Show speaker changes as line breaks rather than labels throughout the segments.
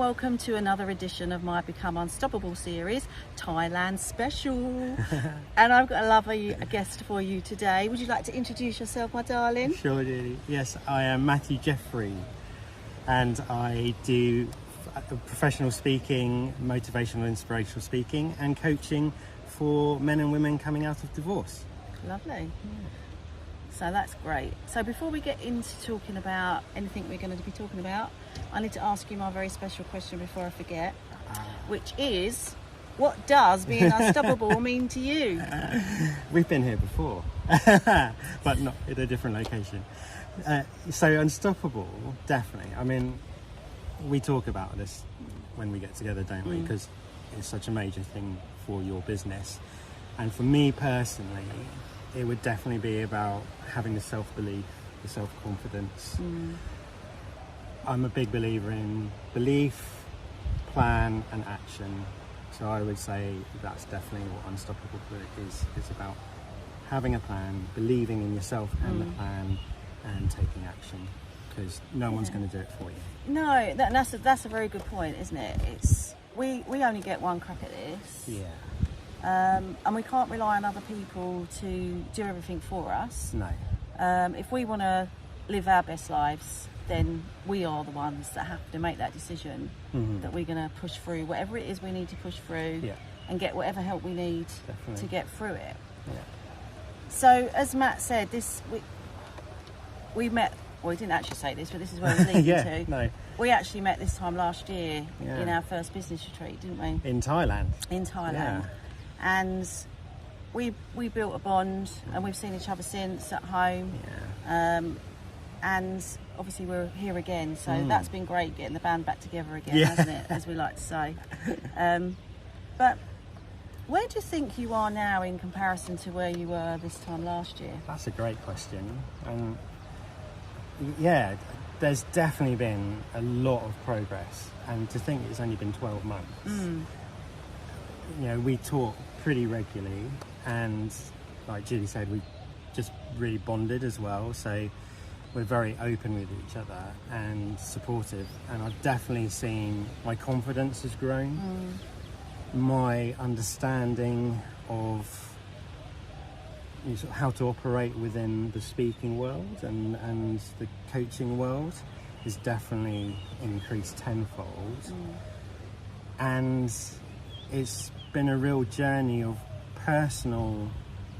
welcome to another edition of my Become Unstoppable series, Thailand special. And I've got a lovely guest for you today. Would you like to introduce yourself, my darling?
Sure, Judy. Yes, I am Matthew Jeffrey, and I do professional speaking, motivational, inspirational speaking, and coaching for men and women coming out of divorce.
Lovely. So that's great. So before we get into talking about anything we're going to be talking about, I need to ask you my very special question before I forget, which is, what does being unstoppable mean to you?
We've been here before, but not in a different location. So unstoppable, definitely. I mean, we talk about this when we get together, don't we? Because it's such a major thing for your business. And for me personally, it would definitely be about having the self-belief, the self-confidence. I'm a big believer in belief, plan and action. So I would say that's definitely what Unstoppable is. It's about having a plan, believing in yourself and the plan, and taking action, because no one's going to do it for you.
No, that's a very good point, isn't it? It's we only get one crack at this.
Yeah.
And we can't rely on other people to do everything for us.
No.
If we want to live our best lives, then we are the ones that have to make that decision that we're going to push through whatever it is we need to push through and get whatever help we need to get through it.
Yeah.
So, as Matt said, we met, well, he didn't actually say this, but this is where we're leading to.
No.
We actually met this time last year in our first business retreat, didn't we?
In Thailand.
In Thailand. Yeah. And we built a bond, and we've seen each other since at home. Yeah. And obviously we're here again, so that's been great, getting the band back together again, hasn't it, as we like to say. But where do you think you are now in comparison to where you were this time last year?
That's a great question. And yeah, there's definitely been a lot of progress, and to think it's only been 12 months. You know, we talk pretty regularly, and like Julie said, we just really bonded as well, so we're very open with each other and supportive, and I've definitely seen my confidence has grown, my understanding of how to operate within the speaking world and the coaching world is definitely increased tenfold. And it's been a real journey of personal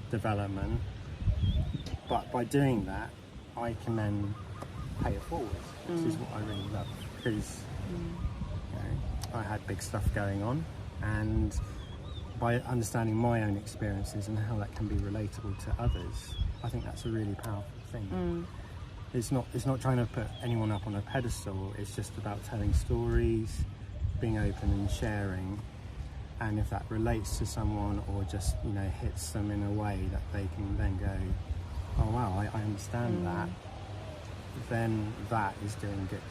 development, but by doing that I can then pay it forward, which is what I really love, because you know, I had big stuff going on, and by understanding my own experiences and how that can be relatable to others, I think that's a really powerful thing. It's not trying to put anyone up on a pedestal, it's just about telling stories, being open and sharing. And if that relates to someone or just, you know, hits them in a way that they can then go, oh wow, I understand that, then that is doing good.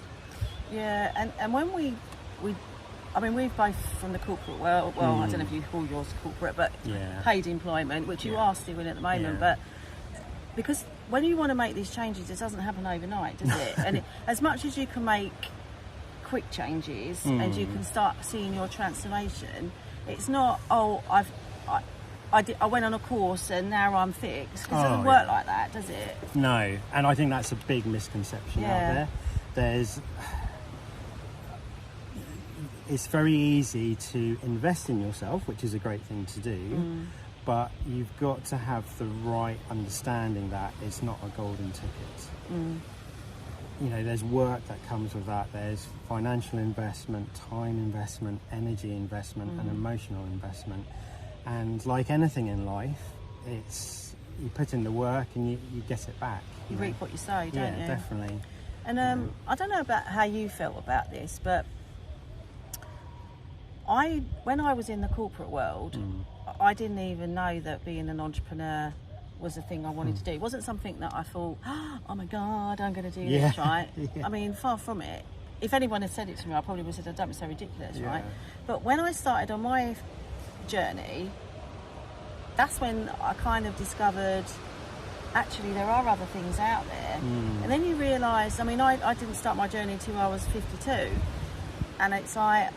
Yeah,
and when we're both from the corporate world, well, I don't know if you call yours corporate, but paid employment, which you are still in at the moment, but because when you want to make these changes, it doesn't happen overnight, does it? And as much as you can make quick changes and you can start seeing your transformation, it's not, I went on a course and now I'm fixed. It doesn't work like that, does it?
No, and I think that's a big misconception out there. It's very easy to invest in yourself, which is a great thing to do, but you've got to have the right understanding that it's not a golden ticket. You know, there's work that comes with that. There's financial investment, time investment, energy investment, and emotional investment. And like anything in life, it's you put in the work and you get it back.
You reap what you sow, don't you?
Yeah, definitely.
And I don't know about how you felt about this, but when I was in the corporate world, I didn't even know that being an entrepreneur was a thing I wanted to do. It wasn't something that I thought, oh my God, I'm going to do this, right? I mean, far from it. If anyone had said it to me, I probably would have said, don't be so ridiculous, right? But when I started on my journey, that's when I kind of discovered, actually, there are other things out there. And then you realise, I mean, I didn't start my journey until I was 52. And it's like,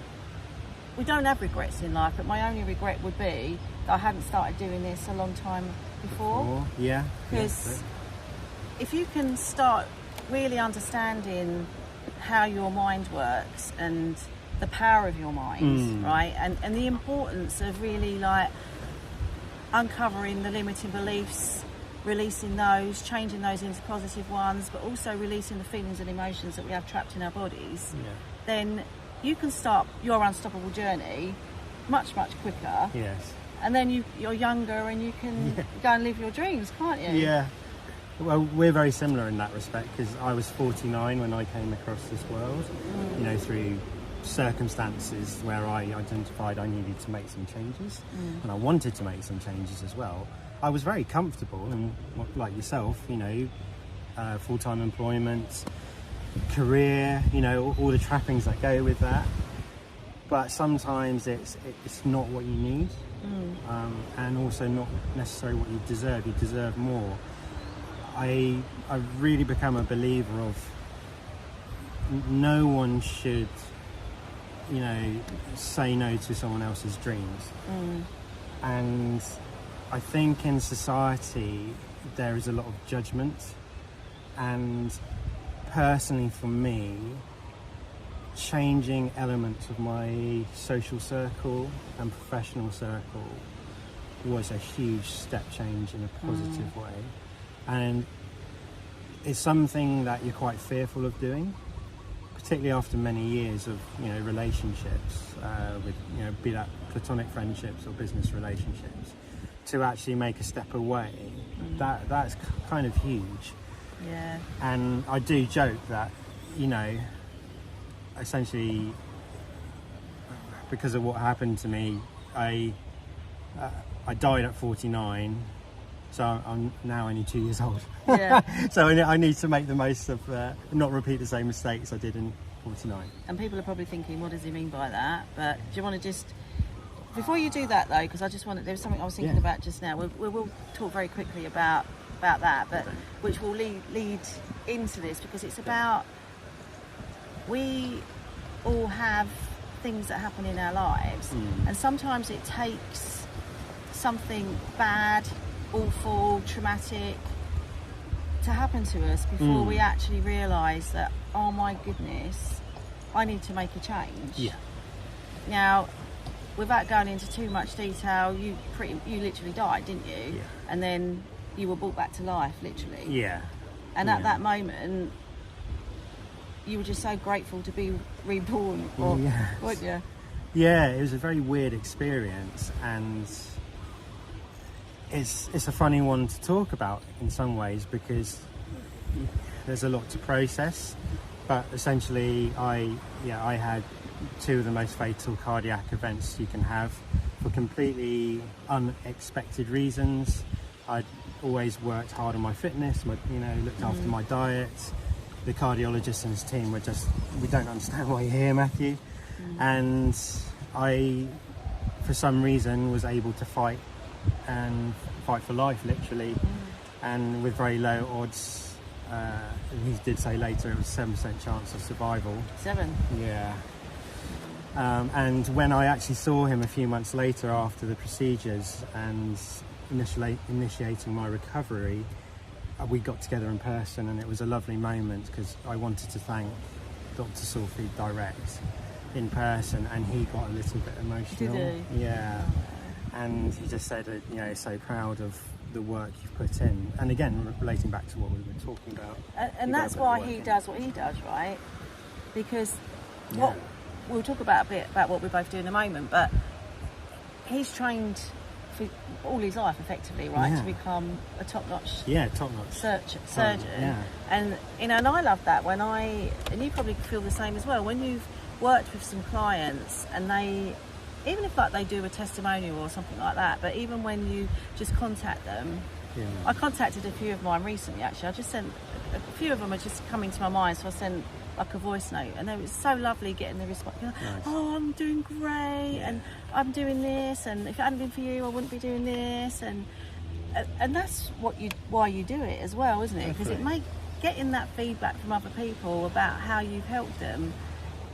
we don't have regrets in life, but my only regret would be that I hadn't started doing this a long time before.
Yeah.
Because if you can start really understanding how your mind works and the power of your mind, right? And the importance of really like uncovering the limiting beliefs, releasing those, changing those into positive ones, but also releasing the feelings and emotions that we have trapped in our bodies, then you can start your unstoppable journey much, much quicker.
Yes.
And then you're younger and you can go and live your dreams, can't you?
Yeah. Well, we're very similar in that respect, because I was 49 when I came across this world, you know, through circumstances where I identified I needed to make some changes, and I wanted to make some changes as well. I was very comfortable, and like yourself, you know, full-time employment, career, you know, all the trappings that go with that. But sometimes it's not what you need, and also not necessarily what you deserve. You deserve more. I've really become a believer of no one should, you know, say no to someone else's dreams. And I think in society there is a lot of judgment, and personally for me, changing elements of my social circle and professional circle was a huge step change in a positive way. And it's something that you're quite fearful of doing, particularly after many years of, you know, relationships, with, you know, be that platonic friendships or business relationships, to actually make a step away. That's kind of huge.
Yeah. And
I do joke that, you know, essentially because of what happened to me, I died at 49. So I'm now only 2 years old. Yeah. So I need to make the most of, not repeat the same mistakes I did in 49.
And people are probably thinking, what does he mean by that? But do you want to just, before you do that though, because I just wanted, there was something I was thinking about just now. We'll talk very quickly about that, but which will lead into this, because it's about, we all have things that happen in our lives, and sometimes it takes something bad, awful, traumatic to happen to us before we actually realise that, oh my goodness, I need to make a change.
Yeah.
Now, without going into too much detail, you literally died, didn't you?
Yeah.
And then you were brought back to life, literally.
Yeah.
And at that moment, you were just so grateful to be reborn, weren't you?
Yeah, it was a very weird experience, and it's a funny one to talk about in some ways, because there's a lot to process. But essentially, I had two of the most fatal cardiac events you can have for completely unexpected reasons. I'd always worked hard on my fitness, looked after my diet. The cardiologist and his team were just, we don't understand why you're here, Matthew. And I, for some reason, was able to fight for life, literally. And with very low odds, he did say later it was a 7% chance of survival.
7?
Yeah. And when I actually saw him a few months later after the procedures and initiating my recovery, we got together in person, and it was a lovely moment, because I wanted to thank Dr. Sulfi direct in person, and he got a little bit emotional.
Did he?
Yeah. And he just said, he's so proud of the work you've put in. And again, relating back to what we were talking about.
And that's why he does what he does, right? Because we'll talk about a bit about what we both do in a moment, but he's trained for all his life, effectively, right, to become a top-notch surgeon. Yeah. And and I love that and you probably feel the same as well, when you've worked with some clients and they, even if they do a testimonial or something like that, but even when you just contact them, I contacted a few of mine recently, actually. I just sent a few of them are just coming to my mind, so I sent a voice note, and it was so lovely getting the response. Nice. Oh, I'm doing great, and I'm doing this, and if it hadn't been for you, I wouldn't be doing this, and that's why you do it as well, isn't it? Because getting that feedback from other people about how you've helped them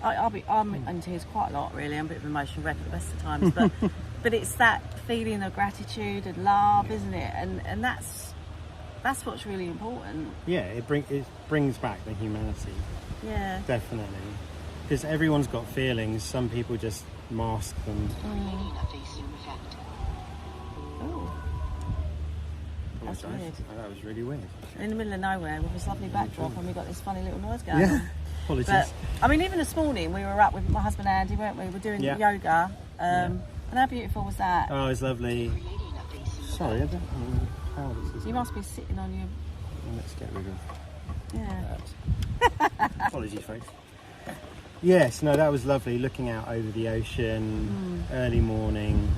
I'm in tears quite a lot, really. I'm a bit of an emotional wreck at the best of times, but it's that feeling of gratitude and love, isn't it? And that's what's really important.
Yeah, it brings back the humanity.
Yeah,
definitely, because everyone's got feelings. Some people just mask them.
Oh, that's weird.
Oh, that was really weird.
In the middle of nowhere with this lovely backdrop, and we got this funny little noise going on.
Yeah, apologies.
But I mean, even this morning we were up with my husband Andy, weren't we? We were doing yoga. And how beautiful was that?
Oh, it's lovely. Sorry, I don't know how this is.
You must be sitting on your...
Let's get rid of
that.
Apologies, folks. Yes, no, that was lovely. Looking out over the ocean, early morning.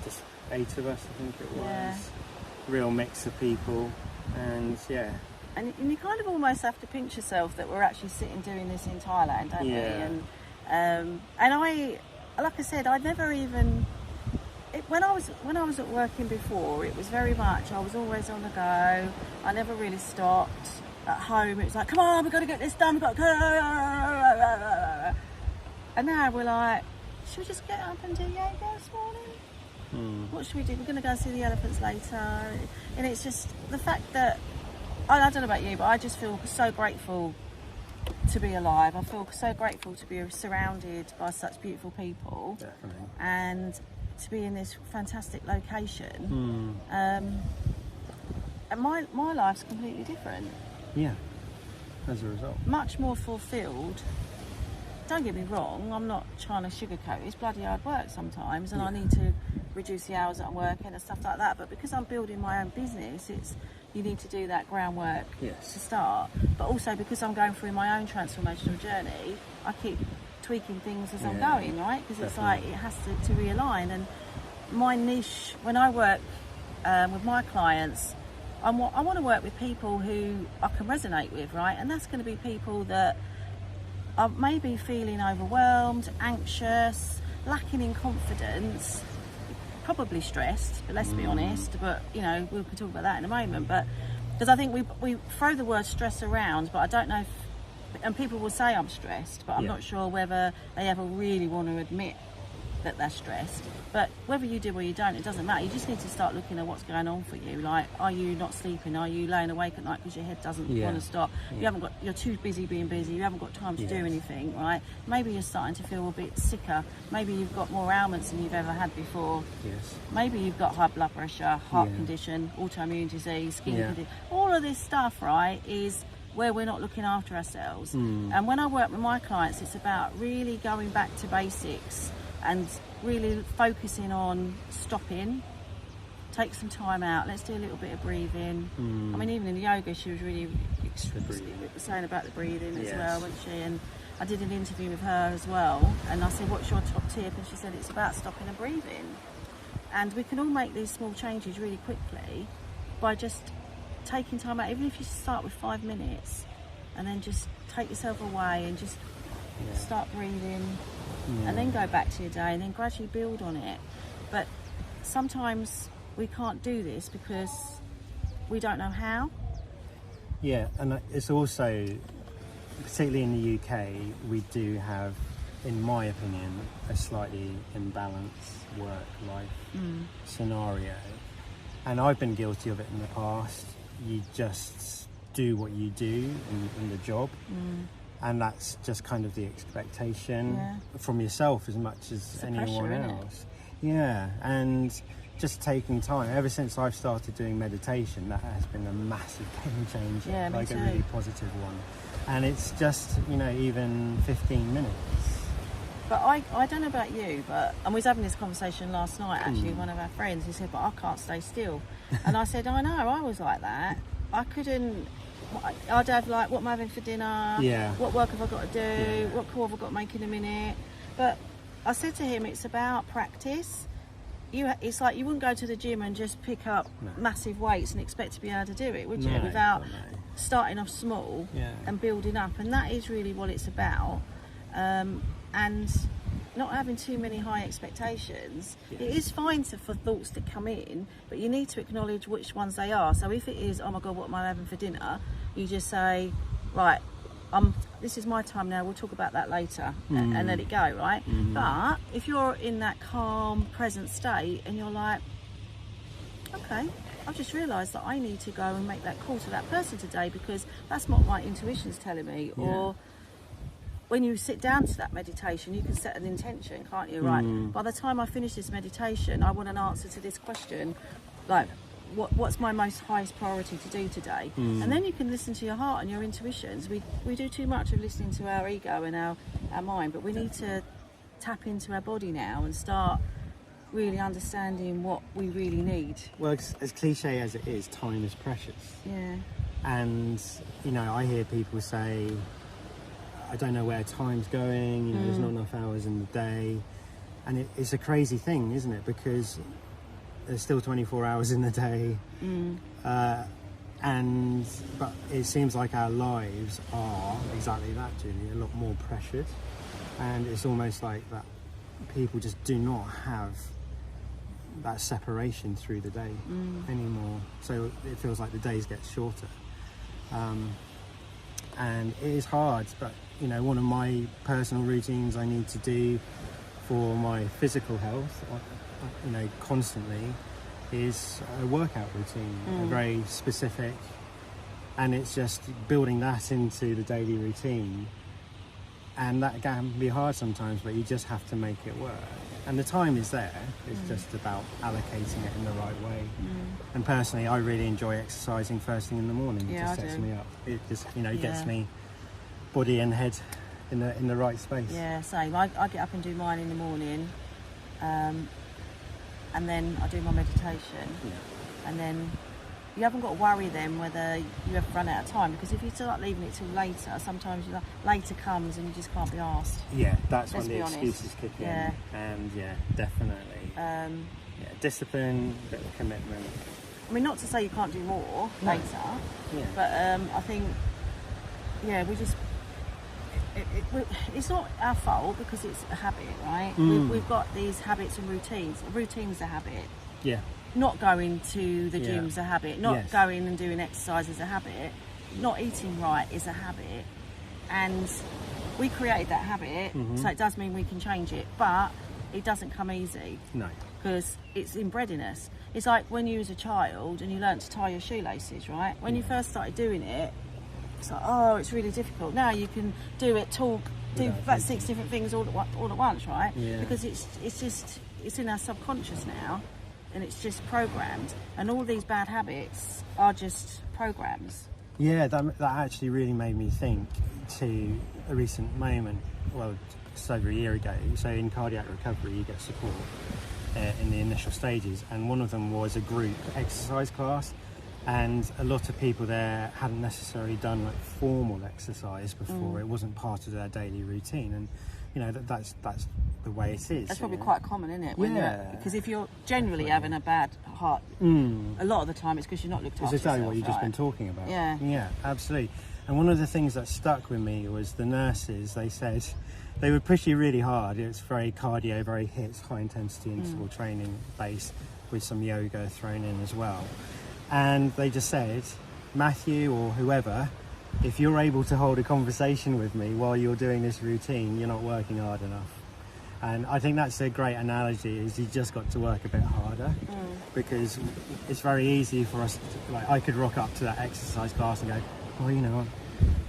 Just 8 of us, I think it was.
Yeah.
Real mix of people, and yeah.
And you kind of almost have to pinch yourself that we're actually sitting doing this in Thailand, don't we? And I, like I said, I'd never even... When I was at working before, it was very much, I was always on the go. I never really stopped. At home, it was like, come on, we've got to get this done, we've got to... And now we're like, should we just get up and do yoga this morning? What should we do? We're going to go see the elephants later. And it's just the fact that, I don't know about you, but I just feel so grateful to be alive. I feel so grateful to be surrounded by such beautiful people.
Definitely. And
to be in this fantastic location. And my life's completely different.
Yeah, as a result.
Much more fulfilled. Don't get me wrong, I'm not trying to sugarcoat it. It's bloody hard work sometimes, and I need to reduce the hours that I'm working and stuff like that. But because I'm building my own business, you need to do that groundwork to start. But also because I'm going through my own transformational journey, I keep tweaking things as I'm going, right? Because it's like it has to realign. And my niche, when I work with my clients, I want to work with people who I can resonate with, right? And that's going to be people that are maybe feeling overwhelmed, anxious, lacking in confidence, probably stressed, but let's be honest. But, you know, we can talk about that in a moment. But because I think we throw the word stress around, but I don't know if, and people will say I'm stressed, but I'm not sure whether they ever really want to admit that they're stressed. But whether you do or you don't, it doesn't matter. You just need to start looking at what's going on for you. Like, are you not sleeping? Are you laying awake at night because your head doesn't want to stop? You're too busy being busy. You haven't got time to do anything, right? Maybe you're starting to feel a bit sicker. Maybe you've got more ailments than you've ever had before. Maybe you've got high blood pressure, heart condition, autoimmune disease, skin condition. All of this stuff, right, is where we're not looking after ourselves. And when I work with my clients, it's about really going back to basics and really focusing on stopping, take some time out, let's do a little bit of breathing. I mean, even in the yoga, she was really saying about the breathing as well, wasn't she? And I did an interview with her as well, and I said, what's your top tip? And she said, it's about stopping and breathing. And we can all make these small changes really quickly by just taking time out, even if you start with 5 minutes, and then just take yourself away and just start breathing. And then go back to your day and then gradually build on it. But sometimes we can't do this because we don't know how.
Yeah, and it's also, particularly in the UK, we do have, in my opinion, a slightly imbalanced work-life scenario. And I've been guilty of it in the past. You just do what you do in the job. And that's just kind of the expectation from yourself as much as anyone
pressure,
else. Yeah, and just taking time. Ever since I've started doing meditation, that has been a massive game changer.
Yeah,
like a really positive one. And it's just, you know, even 15 minutes.
But I don't know about you, but and we was having this conversation last night actually with one of our friends who said, but I can't stay still. And I said, I know, I was like that. I couldn't. I'd have like, what am I having for dinner? What work have I got to do? What call have I got to make in a minute? But I said to him, it's about practice. It's like you wouldn't go to the gym and just pick up massive weights and expect to be able to do it, would you? Without starting off small and building up. And that is really what it's about. And not having too many high expectations. It is fine for thoughts to come in, but you need to acknowledge which ones they are. So if it is, oh my God, what am I having for dinner? You just say, right, this is my time now, we'll talk about that later, and let it go, right? But if you're in that calm, present state and you're like, okay, I've just realised that I need to go and make that call to that person today because that's what my intuition's telling me. Or when you sit down to that meditation, you can set an intention, can't you? Right, by the time I finish this meditation, I want an answer to this question, like, what's my most highest priority to do today? And then you can listen to your heart and your intuitions. We do too much of listening to our ego and our mind, but we need to tap into our body now and start really understanding what we really need.
Well, as cliche as it is, time is precious.
Yeah.
And, you know, I hear people say, I don't know where time's going, you know, there's not enough hours in the day. And it's a crazy thing, isn't it? Because there's still 24 hours in the day. But it seems like our lives are exactly that, Julie, a lot more precious. And it's almost like that people just do not have that separation through the day anymore. So it feels like the days get shorter. And it is hard, but you know, one of my personal routines I need to do for my physical health, you know, constantly, is a workout routine, a very specific, and it's just building that into the daily routine. And that can be hard sometimes, but you just have to make it work. And the time is there, it's just about allocating it in the right way. And personally, I really enjoy exercising first thing in the morning. It just sets me up. It just, you know, gets me body and head in the right space.
Yeah, same. I get up and do mine in the morning, and then I do my meditation, and then you haven't got to worry then whether you have run out of time, because if you start leaving it till later, sometimes later comes and you just can't be asked.
Yeah, that's when the excuses kick in. And definitely. Discipline, bit of commitment.
I mean, not to say you can't do more later, but I think, we just, it's not our fault because it's a habit, right? We've got these habits and routines. A routine's a habit.
Yeah.
Not going to the gym's a habit. Not going and doing exercise is a habit. Not eating right is a habit. And we created that habit, so it does mean we can change it. But it doesn't come easy.
No.
Because it's inbred in us. It's like when you was a child and you learnt to tie your shoelaces, right? When you first started doing it, it's like, oh, it's really difficult. Now you can do it, talk, do about 6 different things all at once, right? Yeah. Because it's in our subconscious now, and it's just programmed. And all these bad habits are just programs.
Yeah, that actually really made me think to a recent moment, well, just over a year ago. So in cardiac recovery, you get support in the initial stages, and one of them was a group exercise class. And a lot of people there hadn't necessarily done like formal exercise before. It wasn't part of their daily routine, and you know that's the way it is.
That's probably quite common, isn't it? Because if you're generally having a bad heart, a lot of the time it's because you're not looked after.
It's exactly what you've just been talking about. Yeah, absolutely. And one of the things that stuck with me was the nurses. They said they would push you really hard. It's very cardio, very HIIT, high intensity interval training base, with some yoga thrown in as well. And they just said, Matthew or whoever, if you're able to hold a conversation with me while you're doing this routine, you're not working hard enough. And I think that's a great analogy, is you just got to work a bit harder, because it's very easy for us to, like, I could rock up to that exercise class and go, well, you know,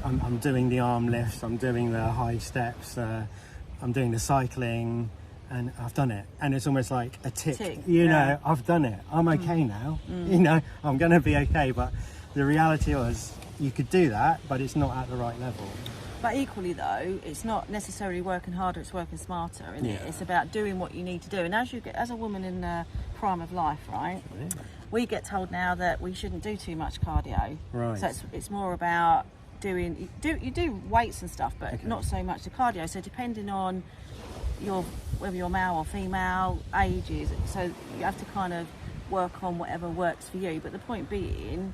I'm doing the arm lifts, I'm doing the high steps, I'm doing the cycling, and I've done it, and it's almost like a tick. You know, I've done it, I'm okay now, you know, I'm gonna be okay. But the reality was, you could do that, but it's not at the right level.
But equally though, it's not necessarily working harder, it's working smarter, isn't it? It's about doing what you need to do. And as a woman in the prime of life, right, we get told now that we shouldn't do too much cardio. Right. So it's more about you do weights and stuff, but not so much the cardio. So depending on whether you're male or female, ages, so you have to kind of work on whatever works for you. But the point being,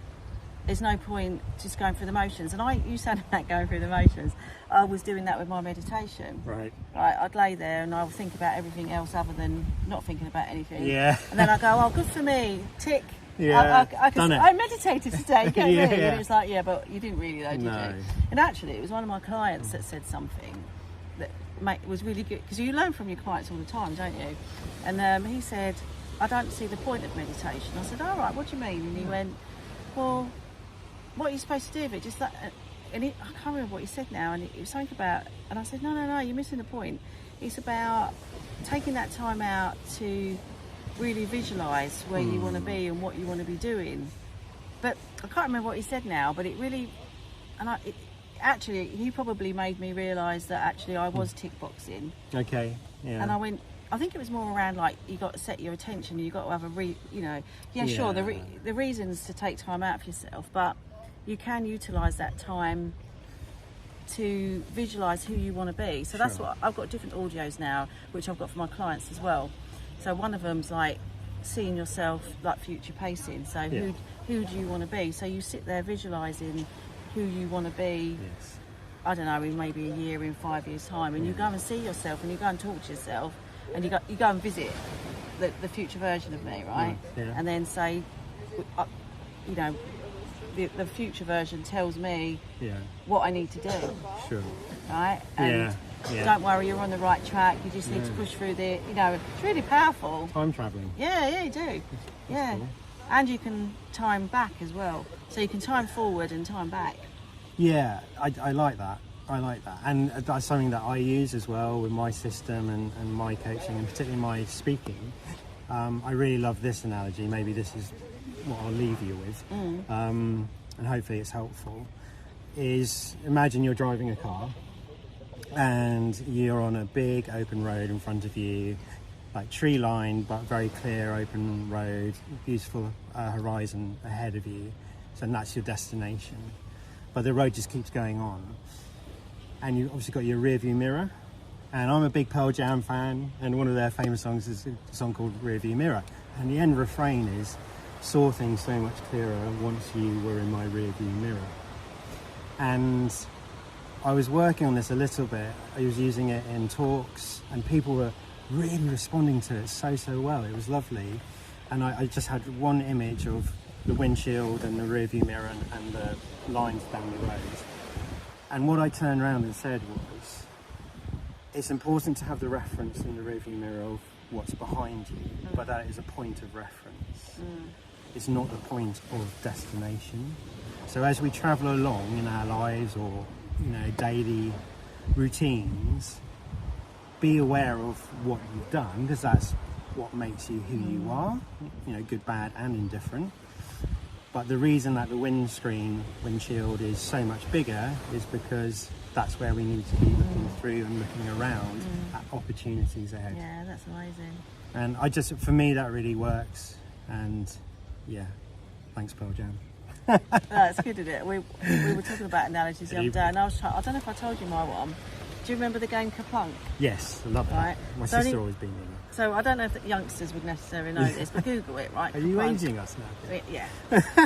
there's no point just going through the motions. And you said that, going through the motions. I was doing that with my meditation. Right. I'd lay there and I would think about everything else other than not thinking about anything. Yeah. And then I go, oh, good for me, tick.
Yeah,
I meditated today, can't
Yeah.
you? And it's like, yeah, but you didn't really though, did
No.
you? And actually, it was one of my clients that said something that was really good, because you learn from your clients all the time, don't you? And he said, I don't see the point of meditation. I said, all right, what do you mean? And he went, well, what are you supposed to do with it? Just that, and I can't remember what he said now, and it was something about, and I said, no, you're missing the point. It's about taking that time out to really visualise where you want to be and what you want to be doing. But I can't remember what he said now, but it really, actually, he probably made me realise that actually I was tick boxing.
Okay, yeah.
And I went, I think it was more around like, you got to set your attention, you got to have sure, the reasons to take time out for yourself, but you can utilise that time to visualise who you want to be. So that's what I've got, different audios now, which I've got for my clients as well. So one of them's like seeing yourself like future pacing. So who do you want to be? So you sit there visualising who you want to be.
Yes.
I don't know, in maybe a year, in 5 years' time, and you go and see yourself, and you go and talk to yourself, and you go and visit the future version of me, right?
Yeah.
And then say, the future version tells me what I need to do.
Sure.
Right? And don't worry, you're on the right track. You just need to push through it's really powerful.
Time travelling.
Yeah, you do.
That's cool.
And you can time back as well. So you can time forward and time back.
Yeah, I like that. I like that. And that's something that I use as well with my system and my coaching, and particularly my speaking. I really love this analogy. Maybe this is what I'll leave you with. And hopefully it's helpful. Is imagine you're driving a car and you're on a big open road in front of you, like tree lined but very clear open road, beautiful horizon ahead of you. So that's your destination. But the road just keeps going on. And you've obviously got your rear view mirror. And I'm a big Pearl Jam fan, and one of their famous songs is a song called Rear View Mirror. And the end refrain is, saw things so much clearer once you were in my rear view mirror. And I was working on this a little bit. I was using it in talks, and people were really responding to it so well. It was lovely. And I just had one image of the windshield and the rear view mirror and the lines down the road. And what I turned around and said was, it's important to have the reference in the rear view mirror of what's behind you, but that is a point of reference. It's not the point of destination. So as we travel along in our lives or daily routines, be aware of what you've done, because that's what makes you who you are, good, bad and indifferent. But the reason that the windshield is so much bigger is because that's where we need to be looking through and looking around at opportunities ahead.
Yeah, that's amazing.
And for me, that really works. And thanks, Pearl Jam.
That's good, isn't it? We were talking about analogies the other day, and I don't know if I told you my one. Do you remember the game Kaplunk?
Yes, I love that.
Right.
My sister always been in it.
So I don't know if the youngsters would necessarily know this, but Google it, right?
Are you aging us now?
Yeah.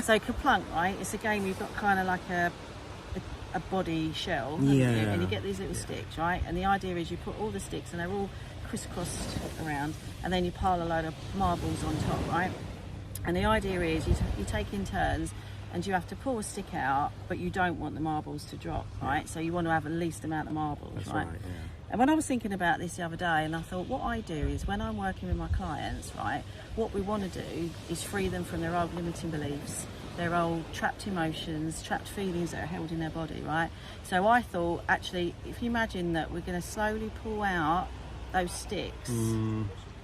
So Kaplunk, right? It's a game you've got kind of like a body shell, and you get these little sticks, right? And the idea is you put all the sticks, and they're all crisscrossed around, and then you pile a load of marbles on top, right? And the idea is you take in turns, and you have to pull a stick out, but you don't want the marbles to drop, right? So you want to have the least amount of marbles.
That's
right?
Yeah.
And when I was thinking about this the other day, and I thought, what I do is when I'm working with my clients, right, what we want to do is free them from their old limiting beliefs, their old trapped emotions, trapped feelings that are held in their body, right? So I thought, actually, if you imagine that we're going to slowly pull out those sticks,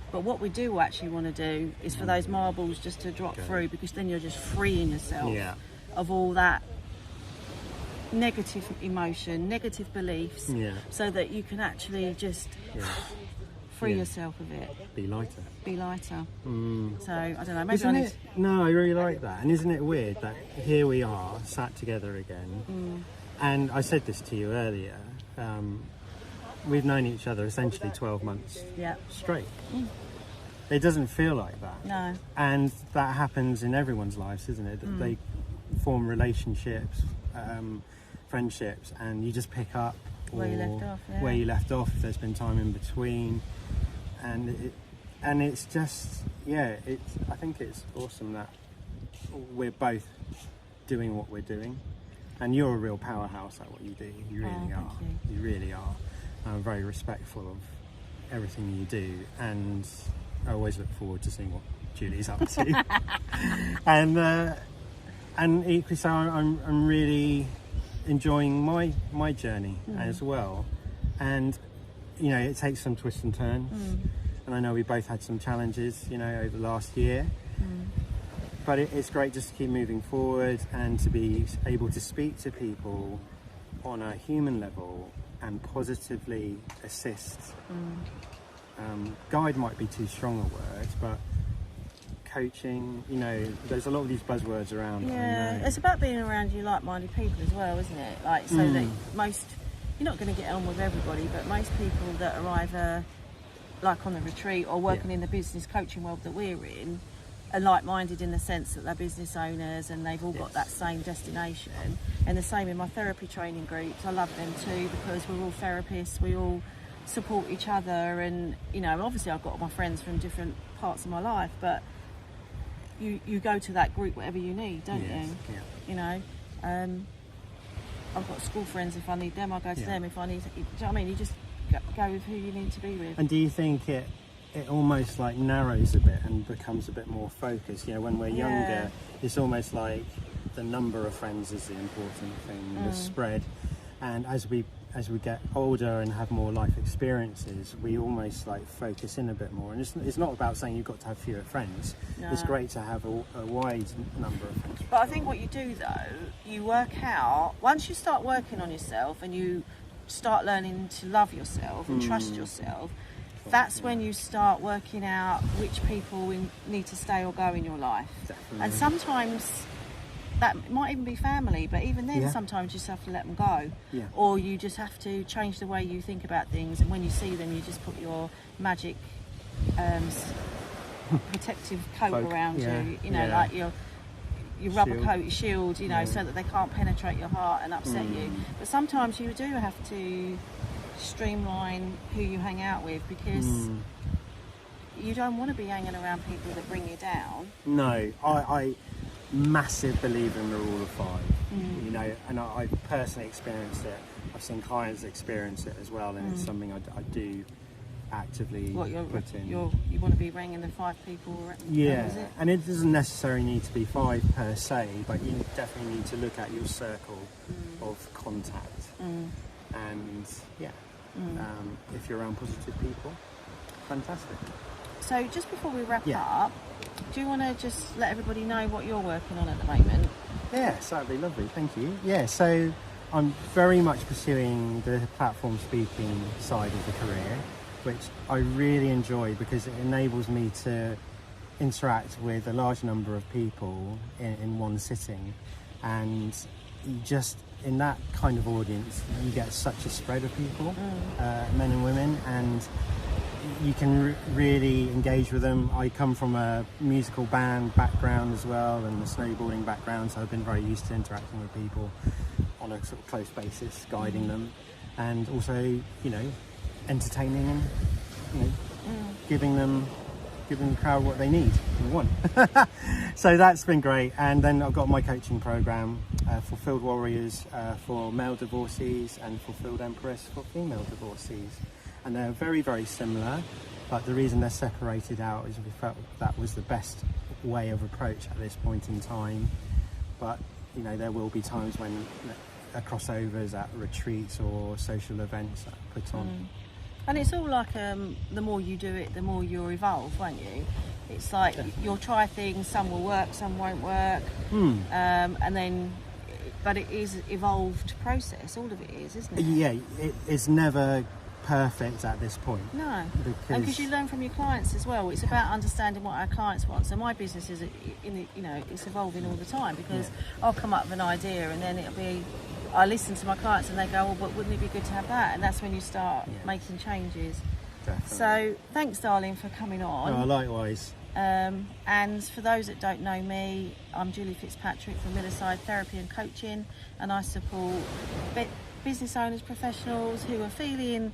but what we do actually want to do is for those marbles just to drop through, because then you're just freeing yourself of all that negative emotion, negative beliefs, so that you can actually just free yourself of it.
Be lighter.
So, I don't know, maybe
No, I really like that. And isn't it weird that here we are, sat together again, and I said this to you earlier, we've known each other essentially 12 months straight. It doesn't feel like that.
No.
And that happens in everyone's lives, isn't it? That they form relationships, friendships, and you just pick up
where you left off,
if there's been time in between. And it's just, I think it's awesome that we're both doing what we're doing, and you're a real powerhouse at what you do. You really are. You really are. I'm very respectful of everything you do, and I always look forward to seeing what Julie's up to. and equally so, I'm really enjoying my journey as well. And you know, it takes some twists and turns, and I know we both had some challenges, you know, over the last year. But it's great just to keep moving forward and to be able to speak to people on a human level and positively assist. Guide might be too strong a word, but coaching, you know, there's a lot of these buzzwords around.
Yeah, it's about being around you like-minded people as well, isn't it? Like, so that you're not going to get on with everybody, but most people that are either like on the retreat or working in the business coaching world that we're in are like-minded in the sense that they're business owners and they've all got that same destination. And the same in my therapy training groups. I love them too because we're all therapists, we all support each other, and you know, obviously I've got my friends from different parts of my life, but you go to that group whatever you need, don't you? Yeah. You know, I've got school friends. If I need them, I go to them. If I need, do you know what I mean? You just go with who you need to be with.
And do you think it almost like narrows a bit and becomes a bit more focused? You know, when we're younger, it's almost like the number of friends is the important thing, the spread. And as we get older and have more life experiences, we almost like focus in a bit more. And it's not about saying you've got to have fewer friends. No. It's great to have a wide number of friends.
But I think what you do though, you work out, once you start working on yourself and you start learning to love yourself and trust yourself, that's when you start working out which people need to stay or go in your life. Definitely. And sometimes that might even be family, but even then sometimes you just have to let them go. Or you just have to change the way you think about things, and when you see them you just put your magic protective coat around you, you know, like your rubber coat, your shield, you know, so that they can't penetrate your heart and upset you. But sometimes you do have to streamline who you hang out with, because you don't want to be hanging around people that bring you down.
No, I massive believer in the rule of five, you know, and I personally experienced it. I've seen clients experience it as well, and it's something I do actively put in.
You want to be ringing the 5 people around,
and it doesn't necessarily need to be 5 per se, but you definitely need to look at your circle of contact. And if you're around positive people, fantastic.
So just before we wrap up, do you want to just let everybody know what you're working on at the moment?
Yes, that'd be lovely, thank you. Yeah, so I'm very much pursuing the platform speaking side of the career, which I really enjoy because it enables me to interact with a large number of people in one sitting. And you just, in that kind of audience, you get such a spread of people, men and women, and you can really engage with them. I come from a musical band background as well, and a snowboarding background, so I've been very used to interacting with people on a sort of close basis, guiding them, and also, you know, entertaining and, you know, giving the crowd what they need and want. So that's been great. And then I've got my coaching program, Fulfilled Warriors for male divorcees and Fulfilled Empress for female divorcees. And they're very, very similar, but the reason they're separated out is we felt that was the best way of approach at this point in time. But, you know, there will be times when crossovers at retreats or social events that are put on.
And it's all like, the more you do it, the more you'll evolve, won't you? It's like you'll try things, some will work, some won't work. And then, but it is evolved process, all of it is, isn't it?
Yeah, it's never perfect at this point.
No, because you learn from your clients as well. It's about understanding what our clients want. So my business is, it's evolving all the time, because I'll come up with an idea and then it'll be, I listen to my clients and they go, oh, but wouldn't it be good to have that? And that's when you start making changes. Definitely. So thanks, darling, for coming on.
Oh, likewise.
And for those that don't know me, I'm Julie Fitzpatrick from Millieside Therapy and Coaching, and I support business owners, professionals who are feeling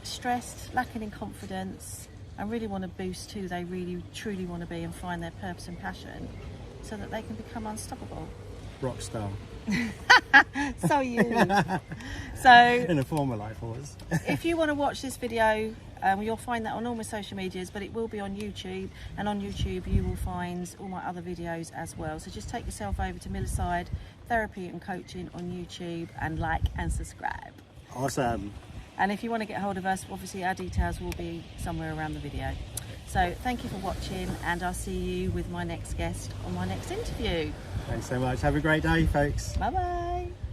stressed, lacking in confidence, and really want to boost who they really truly want to be and find their purpose and passion. so that they can become unstoppable.
Rock star.
So you. So
in a former life was.
If you want to watch this video, you'll find that on all my social medias, but it will be on YouTube, and on YouTube you will find all my other videos as well. So just take yourself over to Millieside Therapy and Coaching on YouTube and like and subscribe.
Awesome.
And if you want to get hold of us, obviously our details will be somewhere around the video. So thank you for watching, and I'll see you with my next guest on my next interview.
Thanks so much. Have a great day, folks.
Bye bye.